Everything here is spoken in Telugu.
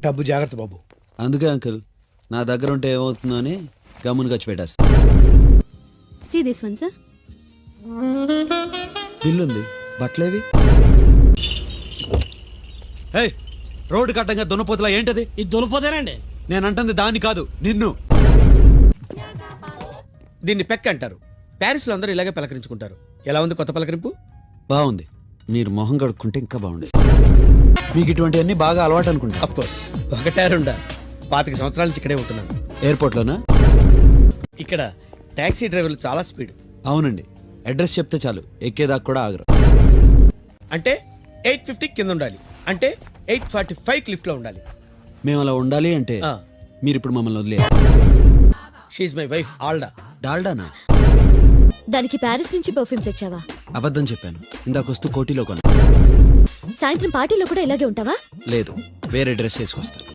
డబ్బు జాగ్రత్త బాబు. అందుకే అంకుల్ నా దగ్గర ఉంటే ఏమవుతుందో అని గమ్మును ఖర్చు పెట్టేస్తా. See this one, sir. Bill ఉంది, బట్టలేవి? ఏయ్, రోడ్డు కట్టంగా దున్నపోతులా ఏంటది? ఇది దునిపోతేనండి. నేను అంటుంది దాన్ని కాదు, నిన్ను. దీన్ని పెక్క అంటారు. ప్యారిస్ లో అందరూ ఇలాగే పలకరించుకుంటారు. ఎలా ఉంది కొత్త పలకరింపు? బాగుంది. మీరు మొహం కడుక్కుంటే ఇంకా బాగుండేది. మీకు ఇటువంటివన్నీ బాగా అలవాటు అనుకుంటా. అఫ్ కోర్స్, ఒకటే రెండా 25 సంవత్సరాల నుంచి ఇక్కడే ఉంటున్నాను. ఎయిర్పోర్ట్లోనా? ఇక్కడ టాక్సీ డ్రైవర్లు చాలా స్పీడ్. అవునండి, అడ్రస్ చెప్తే చాలు ఎక్కేదాకా కూడా ఆగరు. అంటే 850 కింద ఉండాలి, అంటే 845 లిఫ్ట్ లో ఉండాలి. మేము అలా ఉండాలి అంటే ఆ. మీరు ఇప్పుడు మమ్మల్ని వదిలే. She my wife ఆల్డా. డాల్డానా? దానికి ప్యారిస్ నుంచి పర్ఫ్యూమ్ తెచ్చావా? అబద్ధం చెప్పాను. ఇందాకొస్తూ కోటిలో కొన్నా. సాయంత్రం పార్టీలో కూడా ఇలాగే ఉంటావా? లేదు, వేరే డ్రెస్ వేసుకొస్తాను.